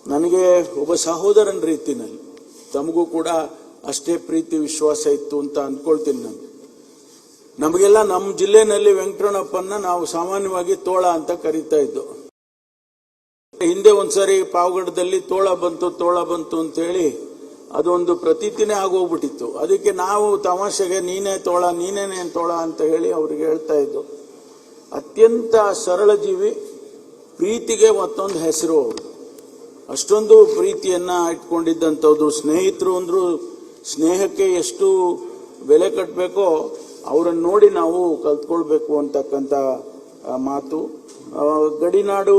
ನನಗೆ ಒಬ್ಬ ಸಹೋದರನ ರೀತಿಯಲ್ಲಿ ತಮಗೂ ಕೂಡ ಅಷ್ಟೇ ಪ್ರೀತಿ ವಿಶ್ವಾಸ ಇತ್ತು ಅಂತ ಅನ್ಕೊಳ್ತೀನಿ ನಾನು. ನಮಗೆಲ್ಲ ನಮ್ಮ ಜಿಲ್ಲೆನಲ್ಲಿ ವೆಂಕಟರಮಣಪ್ಪನ ನಾವು ಸಾಮಾನ್ಯವಾಗಿ ತೋಳ ಅಂತ ಕರೀತಾ ಇದ್ದು. ಹಿಂದೆ ಒಂದ್ಸರಿ ಪಾವಗಡದಲ್ಲಿ ತೋಳ ಬಂತು ಅಂತ ಹೇಳಿ ಅದೊಂದು ಪ್ರತೀತಿನೇ ಆಗೋಗ್ಬಿಟ್ಟಿತ್ತು. ಅದಕ್ಕೆ ನಾವು ತಮಾಷೆಗೆ ನೀನೇ ತೋಳ ಅಂತ ಹೇಳಿ ಅವ್ರಿಗೆ ಹೇಳ್ತಾ ಇದ್ದು. ಅತ್ಯಂತ ಸರಳ ಜೀವಿ, ಪ್ರೀತಿಗೆ ಮತ್ತೊಂದು ಹೆಸರು. ಅವರು ಅಷ್ಟೊಂದು ಪ್ರೀತಿಯನ್ನ ಇಟ್ಕೊಂಡಿದ್ದಂಥದ್ದು. ಸ್ನೇಹಿತರು ಅಂದ್ರು ಸ್ನೇಹಕ್ಕೆ ಎಷ್ಟು ಬೆಲೆ ಕಟ್ಟಬೇಕೋ ಅವರನ್ನು ನೋಡಿ ನಾವು ಕಲ್ತ್ಕೊಳ್ಬೇಕು ಅಂತಕ್ಕಂಥ ಮಾತು. ಗಡಿನಾಡು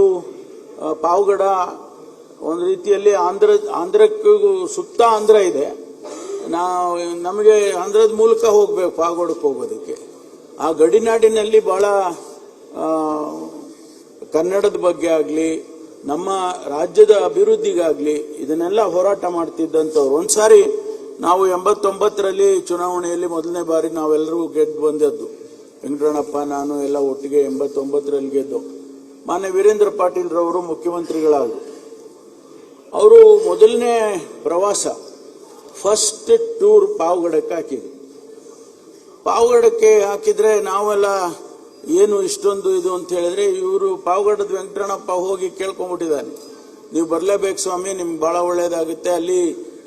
ಪಾವಗಡ ಒಂದು ರೀತಿಯಲ್ಲಿ ಆಂಧ್ರಕ್ಕೂ ಸುತ್ತ ಆಂಧ್ರ ಇದೆ. ನಮಗೆ ಆಂಧ್ರದ ಮೂಲಕ ಹೋಗ್ಬೇಕು ಪಾವಗಡಕ್ಕೆ ಹೋಗೋದಕ್ಕೆ. ಆ ಗಡಿನಾಡಿನಲ್ಲಿ ಬಹಳ ಕನ್ನಡದ ಬಗ್ಗೆ ಆಗಲಿ ನಮ್ಮ ರಾಜ್ಯದ ಅಭಿವೃದ್ಧಿಗಾಗಲಿ ಇದನ್ನೆಲ್ಲ ಹೋರಾಟ ಮಾಡ್ತಿದ್ದಂಥವ್ರು. ಒಂದ್ಸಾರಿ ನಾವು 89ರಲ್ಲಿ ಚುನಾವಣೆಯಲ್ಲಿ ಮೊದಲನೇ ಬಾರಿ ನಾವೆಲ್ಲರೂ ಗೆದ್ದು ಬಂದದ್ದು. ವೆಂಕಟರಮಣಪ್ಪ ನಾನು ಎಲ್ಲ ಒಟ್ಟಿಗೆ 89ರಲ್ಲಿ ಗೆದ್ದು. ಮಾನ್ಯ ವೀರೇಂದ್ರ ಪಾಟೀಲ್ ರವರು ಮುಖ್ಯಮಂತ್ರಿಗಳಾದರು. ಅವರು ಮೊದಲನೇ ಪ್ರವಾಸ ಫಸ್ಟ್ ಟೂರ್ ಪಾವಗಡಕ್ಕೆ ಹಾಕಿದ್ರು. ಪಾವಗಡಕ್ಕೆ ಹಾಕಿದ್ರೆ ನಾವೆಲ್ಲ ಏನು ಇಷ್ಟೊಂದು ಇದು ಅಂತ ಹೇಳಿದ್ರೆ, ಇವರು ಪಾವಗಡದ ವೆಂಕಟರಮಣಪ್ಪ ಹೋಗಿ ಕೇಳ್ಕೊಂಡ್ಬಿಟ್ಟಿದ್ದಾನೆ, ನೀವು ಬರಲೇಬೇಕು ಸ್ವಾಮಿ, ನಿಮ್ಗೆ ಬಹಳ ಒಳ್ಳೇದಾಗುತ್ತೆ, ಅಲ್ಲಿ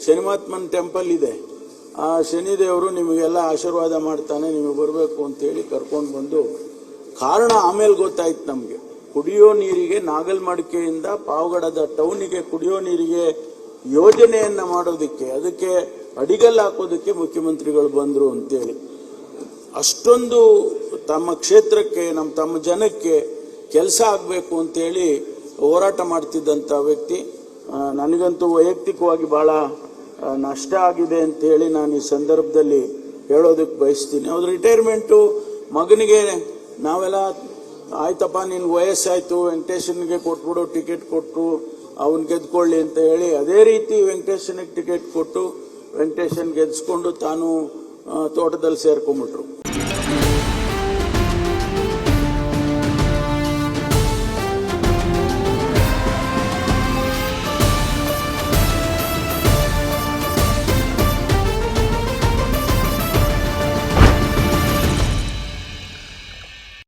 ಶನಿಮಾತ್ಮನ್ ಟೆಂಪಲ್ ಇದೆ, ಆ ಶನಿದೇವರು ನಿಮಗೆಲ್ಲ ಆಶೀರ್ವಾದ ಮಾಡ್ತಾನೆ, ನೀವು ಬರಬೇಕು ಅಂತೇಳಿ ಕರ್ಕೊಂಡು ಬಂದು. ಕಾರಣ ಆಮೇಲೆ ಗೊತ್ತಾಯ್ತು ನಮಗೆ. ಕುಡಿಯೋ ನೀರಿಗೆ ನಾಗಲ್ಮಡಿಕೆಯಿಂದ ಪಾವಗಡದ ಟೌನಿಗೆ ಕುಡಿಯೋ ನೀರಿಗೆ ಯೋಜನೆಯನ್ನ ಮಾಡೋದಕ್ಕೆ, ಅದಕ್ಕೆ ಅಡಿಗಲ್ಲು ಹಾಕೋದಕ್ಕೆ ಮುಖ್ಯಮಂತ್ರಿಗಳು ಬಂದರು ಅಂತೇಳಿ. ಅಷ್ಟೊಂದು ತಮ್ಮ ಕ್ಷೇತ್ರಕ್ಕೆ ತಮ್ಮ ಜನಕ್ಕೆ ಕೆಲಸ ಆಗಬೇಕು ಅಂತೇಳಿ ಹೋರಾಟ ಮಾಡ್ತಿದ್ದಂಥ ವ್ಯಕ್ತಿ. ನನಗಂತೂ ವೈಯಕ್ತಿಕವಾಗಿ ಬಹಳ ನಷ್ಟ ಆಗಿದೆ ಅಂತ ಹೇಳಿ ನಾನು ಈ ಸಂದರ್ಭದಲ್ಲಿ ಹೇಳೋದಕ್ಕೆ ಬಯಸ್ತೀನಿ. ಅವ್ರ ರಿಟೈರ್ಮೆಂಟು ಮಗನಿಗೆ ನಾವೆಲ್ಲ ಆಯ್ತಪ್ಪ ನಿನ್ಗೆ ವಯಸ್ಸಾಯ್ತು, ವೆಂಕಟೇಶನ್ಗೆ ಕೊಟ್ಬಿಡು, ಟಿಕೆಟ್ ಕೊಟ್ಟು ಅವನ್ ಗೆದ್ಕೊಳ್ಳಿ ಅಂತ ಹೇಳಿ ಅದೇ ರೀತಿ ವೆಂಕಟೇಶನ್ಗೆ ಟಿಕೆಟ್ ಕೊಟ್ಟು ವೆಂಕಟೇಶನ್ ಗೆದ್ಸ್ಕೊಂಡು ತಾನು ತೋಟದಲ್ಲಿ ಸೇರ್ಕೊಂಡ್ಬಿಟ್ರು.